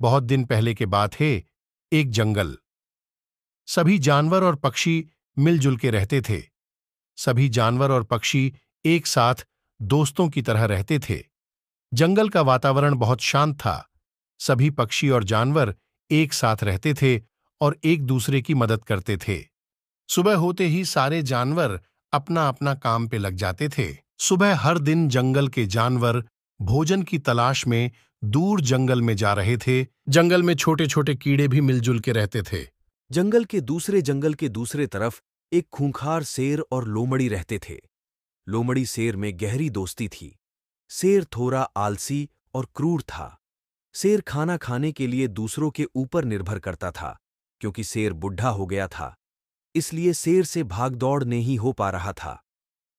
बहुत दिन पहले की बात है। एक जंगल। सभी जानवर और पक्षी मिलजुल के रहते थे। सभी जानवर और पक्षी एक साथ दोस्तों की तरह रहते थे। जंगल का वातावरण बहुत शांत था। सभी पक्षी और जानवर एक साथ रहते थे और एक दूसरे की मदद करते थे। सुबह होते ही सारे जानवर अपना अपना काम पे लग जाते थे। सुबह हर दिन जंगल के जानवर भोजन की तलाश में दूर जंगल में जा रहे थे। जंगल में छोटे छोटे कीड़े भी मिलजुल के रहते थे। जंगल के दूसरे तरफ एक खूंखार शेर और लोमड़ी रहते थे। लोमड़ी शेर में गहरी दोस्ती थी। शेर थोड़ा आलसी और क्रूर था। शेर खाना खाने के लिए दूसरों के ऊपर निर्भर करता था। क्योंकि शेर बुढ़ा हो गया था, इसलिए शेर से भागदौड़ नहीं हो पा रहा था।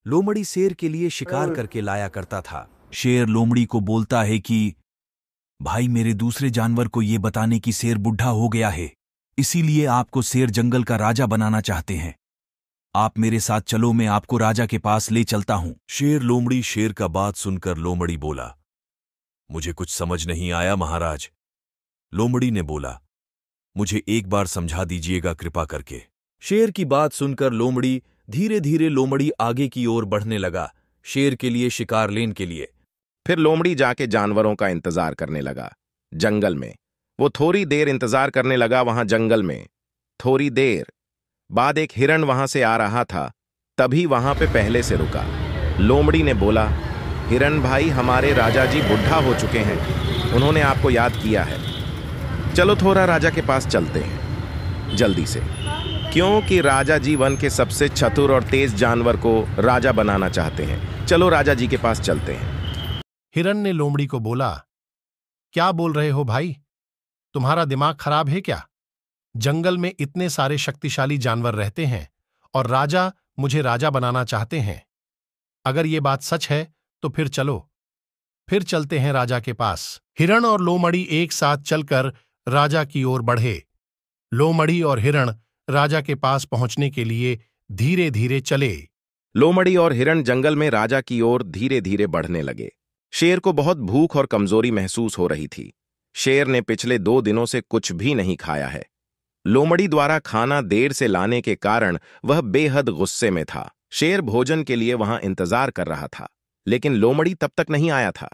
लोमड़ी शेर के लिए शिकार करके लाया करता था। शेर लोमड़ी को बोलता है कि भाई, मेरे दूसरे जानवर को ये बताने कि शेर बुढ़ा हो गया है, इसीलिए आपको शेर जंगल का राजा बनाना चाहते हैं। आप मेरे साथ चलो, मैं आपको राजा के पास ले चलता हूं। शेर लोमड़ी शेर का बात सुनकर लोमड़ी बोला, मुझे कुछ समझ नहीं आया महाराज। लोमड़ी ने बोला, मुझे एक बार समझा दीजिएगा कृपा करके। शेर की बात सुनकर लोमड़ी धीरे धीरे लोमड़ी आगे की ओर बढ़ने लगा, शेर के लिए शिकार लेने के लिए। फिर लोमड़ी जाके जानवरों का इंतजार करने लगा जंगल में। वो थोड़ी देर इंतजार करने लगा वहां जंगल में। थोड़ी देर बाद एक हिरण वहां से आ रहा था। तभी वहां पे पहले से रुका। लोमड़ी ने बोला, हिरण भाई, हमारे राजा जी बुढ़ा हो चुके हैं, उन्होंने आपको याद किया है। चलो थोड़ा राजा के पास चलते हैं जल्दी से, क्योंकि राजा जी वन के सबसे चतुर और तेज जानवर को राजा बनाना चाहते हैं। चलो राजा जी के पास चलते हैं। हिरण ने लोमड़ी को बोला, क्या बोल रहे हो भाई? तुम्हारा दिमाग खराब है क्या? जंगल में इतने सारे शक्तिशाली जानवर रहते हैं और राजा मुझे राजा बनाना चाहते हैं। अगर ये बात सच है तो फिर चलो, फिर चलते हैं राजा के पास। हिरण और लोमड़ी एक साथ चलकर राजा की ओर बढ़े। लोमड़ी और हिरण राजा के पास पहुंचने के लिए धीरे धीरे चले। लोमड़ी और हिरण जंगल में राजा की ओर धीरे धीरे बढ़ने लगे। शेर को बहुत भूख और कमजोरी महसूस हो रही थी। शेर ने पिछले 2 दिनों से कुछ भी नहीं खाया है। लोमड़ी द्वारा खाना देर से लाने के कारण वह बेहद गुस्से में था। शेर भोजन के लिए वहां इंतजार कर रहा था, लेकिन लोमड़ी तब तक नहीं आया था।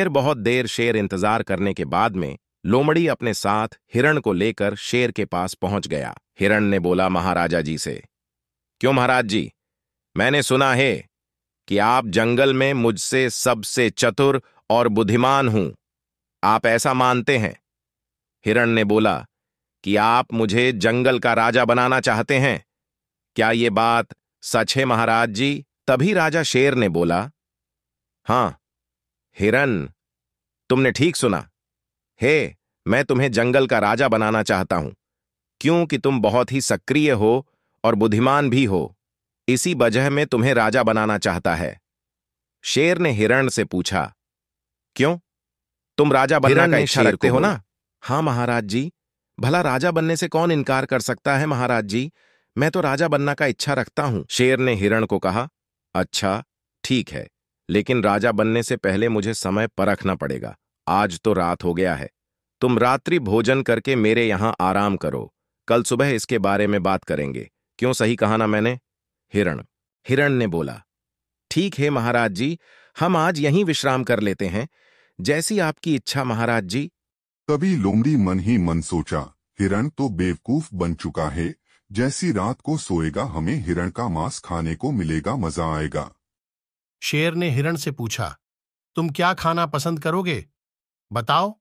बहुत देर शेर इंतजार करने के बाद में लोमड़ी अपने साथ हिरण को लेकर शेर के पास पहुंच गया। हिरण ने बोला महाराजा जी से, क्यों महाराज जी, मैंने सुना है कि आप जंगल में मुझसे सबसे चतुर और बुद्धिमान हूं, आप ऐसा मानते हैं? हिरण ने बोला कि आप मुझे जंगल का राजा बनाना चाहते हैं, क्या ये बात सच है महाराज जी? तभी राजा शेर ने बोला, हां हिरण, तुमने ठीक सुना है, मैं तुम्हें जंगल का राजा बनाना चाहता हूं, क्योंकि तुम बहुत ही सक्रिय हो और बुद्धिमान भी हो, इसी वजह में तुम्हें राजा बनाना चाहता है। शेर ने हिरण से पूछा, क्यों, तुम राजा बनने का इच्छा रखते हो ना? हां महाराज जी, भला राजा बनने से कौन इनकार कर सकता है महाराज जी, मैं तो राजा बनने का इच्छा रखता हूं। शेर ने हिरण को कहा, अच्छा ठीक है, लेकिन राजा बनने से पहले मुझे समय परखना पड़ेगा। आज तो रात हो गया है, तुम रात्रि भोजन करके मेरे यहां आराम करो, कल सुबह इसके बारे में बात करेंगे। क्यों, सही कहा ना मैंने? हिरण ने बोला, ठीक है महाराज जी, हम आज यहीं विश्राम कर लेते हैं, जैसी आपकी इच्छा महाराज जी। तभी लोमड़ी मन ही मन सोचा, हिरण तो बेवकूफ बन चुका है, जैसी रात को सोएगा हमें हिरण का मांस खाने को मिलेगा, मजा आएगा। शेर ने हिरण से पूछा, तुम क्या खाना पसंद करोगे? बताओ,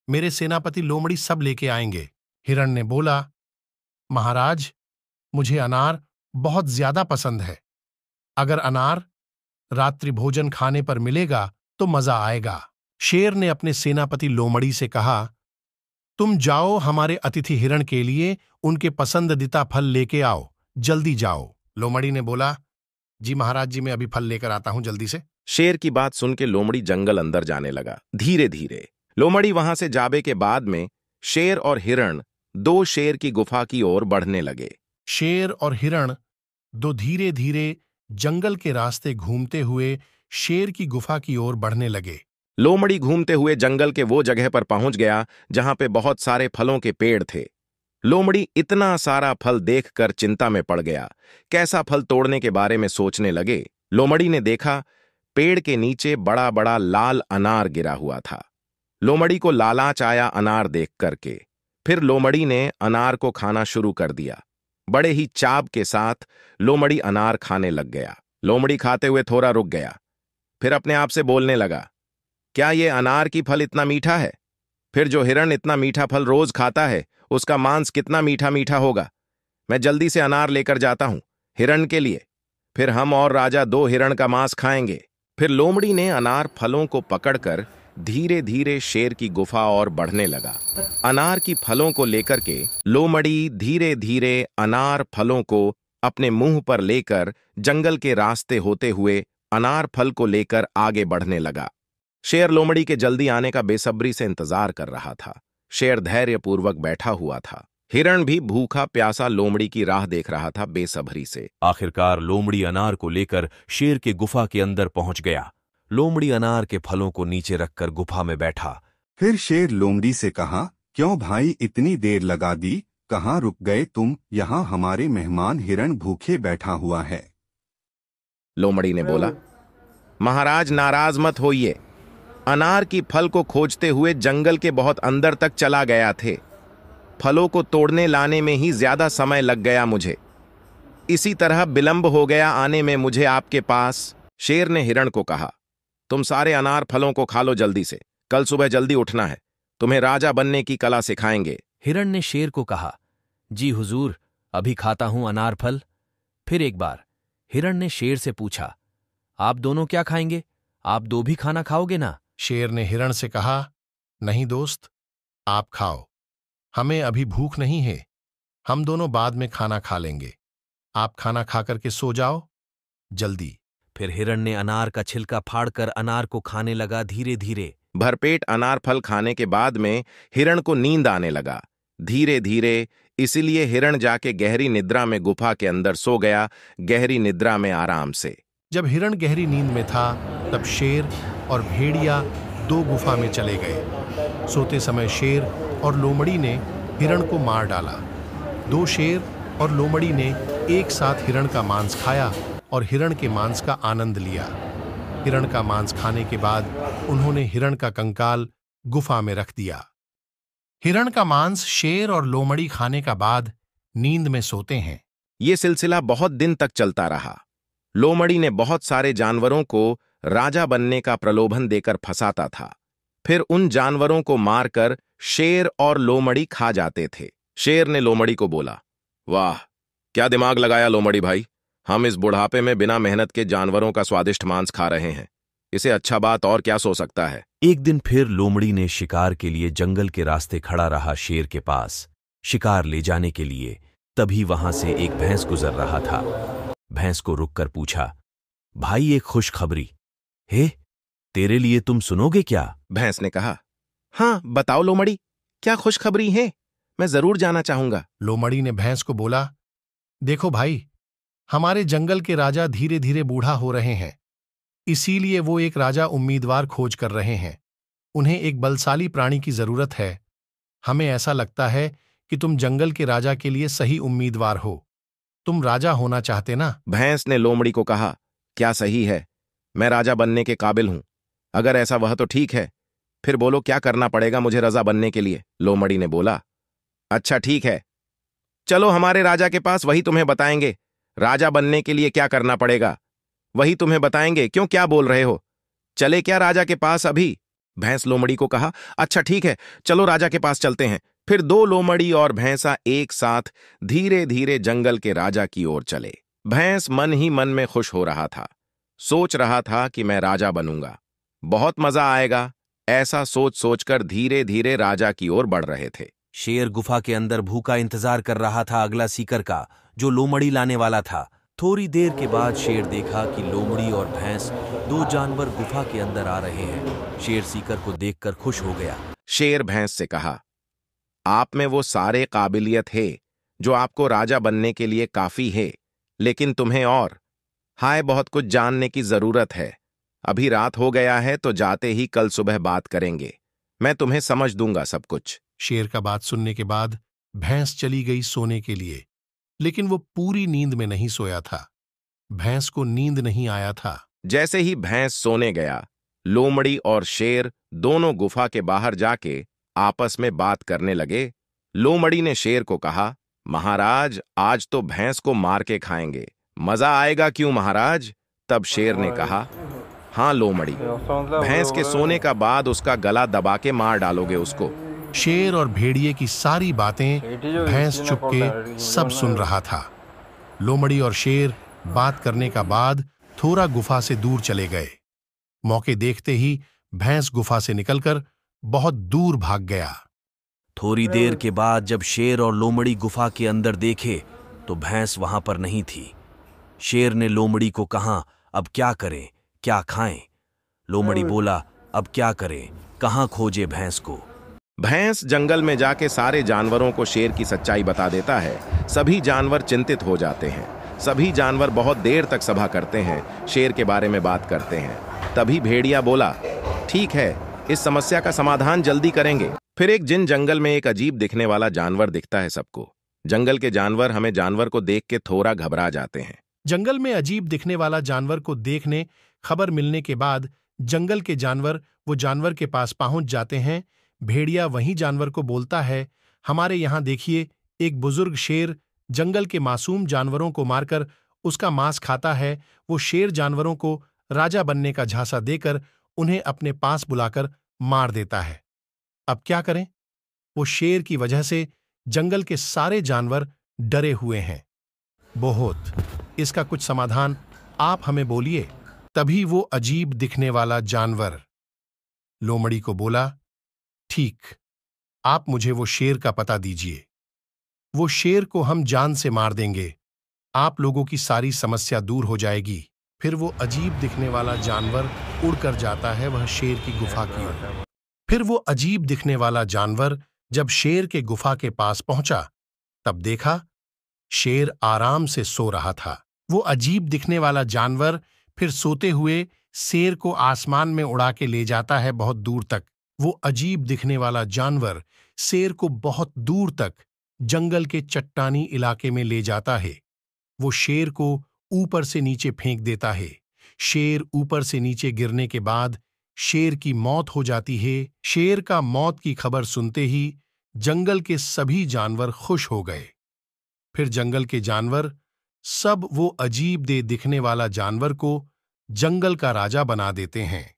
मेरे सेनापति लोमड़ी सब लेके आएंगे। हिरण ने बोला, महाराज, मुझे अनार बहुत ज्यादा पसंद है। अगर अनार रात्रि भोजन खाने पर मिलेगा तो मजा आएगा। शेर ने अपने सेनापति लोमड़ी से कहा, तुम जाओ हमारे अतिथि हिरण के लिए उनके पसंदीदा फल लेके आओ, जल्दी जाओ। लोमड़ी ने बोला, जी महाराज जी, मैं अभी फल लेकर आता हूं, जल्दी से। शेर की बात सुन के लोमड़ी जंगल अंदर जाने लगा। धीरे धीरे लोमड़ी वहां से जाने के बाद में शेर और हिरण 2 शेर की गुफा की ओर बढ़ने लगे। शेर और हिरण 2 धीरे धीरे जंगल के रास्ते घूमते हुए शेर की गुफा की ओर बढ़ने लगे। लोमड़ी घूमते हुए जंगल के वो जगह पर पहुंच गया जहां पे बहुत सारे फलों के पेड़ थे। लोमड़ी इतना सारा फल देखकर चिंता में पड़ गया। कैसा फल तोड़ने के बारे में सोचने लगे। लोमड़ी ने देखा पेड़ के नीचे बड़ा बड़ा लाल अनार गिरा हुआ था। लोमड़ी को लालाच आया अनार देख करके। फिर लोमड़ी ने अनार को खाना शुरू कर दिया। बड़े ही चाव के साथ लोमड़ी अनार खाने लग गया। लोमड़ी खाते हुए थोड़ा रुक गया, फिर अपने आप से बोलने लगा, क्या ये अनार की फल इतना मीठा है? फिर जो हिरण इतना मीठा फल रोज खाता है उसका मांस कितना मीठा मीठा होगा। मैं जल्दी से अनार लेकर जाता हूं हिरण के लिए, फिर हम और राजा 2 हिरण का मांस खाएंगे। फिर लोमड़ी ने अनार फलों को पकड़कर धीरे धीरे शेर की गुफा और बढ़ने लगा। अनार की फलों को लेकर के लोमड़ी धीरे धीरे अनार फलों को अपने मुंह पर लेकर जंगल के रास्ते होते हुए अनार फल को लेकर आगे बढ़ने लगा। शेर लोमड़ी के जल्दी आने का बेसब्री से इंतजार कर रहा था। शेर धैर्यपूर्वक बैठा हुआ था। हिरण भी भूखा प्यासा लोमड़ी की राह देख रहा था बेसब्री से। आखिरकार लोमड़ी अनार को लेकर शेर के गुफा के अंदर पहुंच गया। लोमड़ी अनार के फलों को नीचे रखकर गुफा में बैठा। फिर शेर लोमड़ी से कहा, क्यों भाई इतनी देर लगा दी? कहाँ रुक गए तुम? यहाँ हमारे मेहमान हिरण भूखे बैठा हुआ है। लोमड़ी ने बोला, महाराज नाराज मत होइए, अनार की फल को खोजते हुए जंगल के बहुत अंदर तक चला गया थे। फलों को तोड़ने लाने में ही ज्यादा समय लग गया मुझे, इसी तरह विलंब हो गया आने में मुझे आपके पास। शेर ने हिरण को कहा, तुम सारे अनार फलों को खा लो जल्दी से, कल सुबह जल्दी उठना है, तुम्हें राजा बनने की कला सिखाएंगे। हिरण ने शेर को कहा, जी हुजूर, अभी खाता हूं अनार फल। फिर एक बार हिरण ने शेर से पूछा, आप दोनों क्या खाएंगे? आप 2 भी खाना खाओगे ना? शेर ने हिरण से कहा, नहीं दोस्त, आप खाओ, हमें अभी भूख नहीं है, हम दोनों बाद में खाना खा लेंगे। आप खाना खा करके सो जाओ जल्दी। फिर हिरण ने अनार का छिलका फाड़कर अनार को खाने लगा धीरे धीरे। भरपेट अनार फल खाने के बाद में हिरण को नींद आने लगा धीरे धीरे, इसीलिए हिरण जाके गहरी निद्रा में गुफा के अंदर सो गया, गहरी निद्रा में आराम से। जब हिरण गहरी नींद में था तब शेर और भेड़िया 2 गुफा में चले गए। सोते समय शेर और लोमड़ी ने हिरण को मार डाला। 2 शेर और लोमड़ी ने एक साथ हिरण का मांस खाया और हिरण के मांस का आनंद लिया। हिरण का मांस खाने के बाद उन्होंने हिरण का कंकाल गुफा में रख दिया। हिरण का मांस शेर और लोमड़ी खाने का बाद नींद में सोते हैं। ये सिलसिला बहुत दिन तक चलता रहा। लोमड़ी ने बहुत सारे जानवरों को राजा बनने का प्रलोभन देकर फंसाता था। फिर उन जानवरों को मारकर शेर और लोमड़ी खा जाते थे। शेर ने लोमड़ी को बोला, वाह, क्या दिमाग लगाया लोमड़ी भाई, हम इस बुढ़ापे में बिना मेहनत के जानवरों का स्वादिष्ट मांस खा रहे हैं, इसे अच्छा बात और क्या सो सकता है। एक दिन फिर लोमड़ी ने शिकार के लिए जंगल के रास्ते खड़ा रहा शेर के पास, शिकार ले जाने के लिए। तभी वहां से एक भैंस गुजर रहा था। भैंस को रुककर पूछा, भाई एक खुशखबरी है, तेरे लिए, तुम सुनोगे क्या? भैंस ने कहा, हाँ बताओ लोमड़ी, क्या खुशखबरी है, मैं जरूर जाना चाहूंगा। लोमड़ी ने भैंस को बोला, देखो भाई, हमारे जंगल के राजा धीरे धीरे बूढ़ा हो रहे हैं, इसीलिए वो एक राजा उम्मीदवार खोज कर रहे हैं। उन्हें एक बलशाली प्राणी की जरूरत है। हमें ऐसा लगता है कि तुम जंगल के राजा के लिए सही उम्मीदवार हो। तुम राजा होना चाहते ना? भैंस ने लोमड़ी को कहा, क्या सही है, मैं राजा बनने के काबिल हूं। अगर ऐसा वह तो ठीक है, फिर बोलो क्या करना पड़ेगा मुझे राजा बनने के लिए। लोमड़ी ने बोला, अच्छा ठीक है, चलो हमारे राजा के पास, वही तुम्हें बताएंगे राजा बनने के लिए क्या करना पड़ेगा, वही तुम्हें बताएंगे। क्यों, क्या बोल रहे हो, चले क्या राजा के पास अभी? भैंस लोमड़ी को कहा, अच्छा ठीक है, चलो राजा के पास चलते हैं। फिर 2 लोमड़ी और भैंसा एक साथ धीरे धीरे जंगल के राजा की ओर चले। भैंस मन ही मन में खुश हो रहा था, सोच रहा था कि मैं राजा बनूंगा, बहुत मजा आएगा, ऐसा सोच सोचकर धीरे धीरे राजा की ओर बढ़ रहे थे। शेर गुफा के अंदर भूखा इंतजार कर रहा था अगला सीकर का, जो लोमड़ी लाने वाला था। थोड़ी देर के बाद शेर देखा कि लोमड़ी और भैंस 2 जानवर गुफा के अंदर आ रहे हैं। शेर सीकर को देखकर खुश हो गया। शेर भैंस से कहा, आप में वो सारे काबिलियत है जो आपको राजा बनने के लिए काफी है, लेकिन तुम्हें और हाय बहुत कुछ जानने की जरूरत है। अभी रात हो गया है तो जाते ही कल सुबह बात करेंगे। मैं तुम्हें समझ दूंगा सब कुछ। शेर का बात सुनने के बाद भैंस चली गई सोने के लिए, लेकिन वो पूरी नींद में नहीं सोया था। भैंस को नींद नहीं आया था। जैसे ही भैंस सोने गया, लोमड़ी और शेर दोनों गुफा के बाहर जाके आपस में बात करने लगे। लोमड़ी ने शेर को कहा, महाराज, आज तो भैंस को मार के खाएंगे, मजा आएगा क्यों महाराज? तब शेर ने कहा, हाँ लोमड़ी, भैंस के सोने का बाद उसका गला दबा के मार डालोगे उसको। शेर और भेड़िए की सारी बातें भैंस चुपके सब सुन रहा था। लोमड़ी और शेर बात करने का बाद थोड़ा गुफा से दूर चले गए। मौके देखते ही भैंस गुफा से निकलकर बहुत दूर भाग गया। थोड़ी देर के बाद जब शेर और लोमड़ी गुफा के अंदर देखे तो भैंस वहां पर नहीं थी। शेर ने लोमड़ी को कहा, अब क्या करें, क्या खाएं? लोमड़ी बोला, अब क्या करें, कहां खोजे भैंस को? भैंस जंगल में जाके सारे जानवरों को शेर की सच्चाई बता देता है। सभी जानवर चिंतित हो जाते हैं। सभी जानवर बहुत देर तक सभा करते हैं, शेर के बारे में बात करते हैं। तभी भेड़िया बोला, ठीक है, इस समस्या का समाधान जल्दी करेंगे। फिर एक दिन जंगल में एक अजीब दिखने वाला जानवर दिखता है सबको। जंगल के जानवर हमें जानवर को देख के थोड़ा घबरा जाते हैं। जंगल में अजीब दिखने वाला जानवर को देखने खबर मिलने के बाद जंगल के जानवर वो जानवर के पास पहुंच जाते हैं। भेड़िया वहीं जानवर को बोलता है, हमारे यहां देखिए, एक बुजुर्ग शेर जंगल के मासूम जानवरों को मारकर उसका मांस खाता है। वो शेर जानवरों को राजा बनने का झांसा देकर उन्हें अपने पास बुलाकर मार देता है। अब क्या करें? वो शेर की वजह से जंगल के सारे जानवर डरे हुए हैं बहुत। इसका कुछ समाधान आप हमें बोलिए। तभी वो अजीब दिखने वाला जानवर लोमड़ी को बोला, ठीक, आप मुझे वो शेर का पता दीजिए। वो शेर को हम जान से मार देंगे, आप लोगों की सारी समस्या दूर हो जाएगी। फिर वो अजीब दिखने वाला जानवर उड़कर जाता है वह शेर की गुफा की ओर। फिर वो अजीब दिखने वाला जानवर जब शेर के गुफा के पास पहुंचा, तब देखा शेर आराम से सो रहा था। वो अजीब दिखने वाला जानवर फिर सोते हुए शेर को आसमान में उड़ा के ले जाता है बहुत दूर तक। वो अजीब दिखने वाला जानवर शेर को बहुत दूर तक जंगल के चट्टानी इलाके में ले जाता है। वो शेर को ऊपर से नीचे फेंक देता है। शेर ऊपर से नीचे गिरने के बाद शेर की मौत हो जाती है। शेर का मौत की खबर सुनते ही जंगल के सभी जानवर खुश हो गए। फिर जंगल के जानवर सब वो अजीब दे दिखने वाला जानवर को जंगल का राजा बना देते हैं।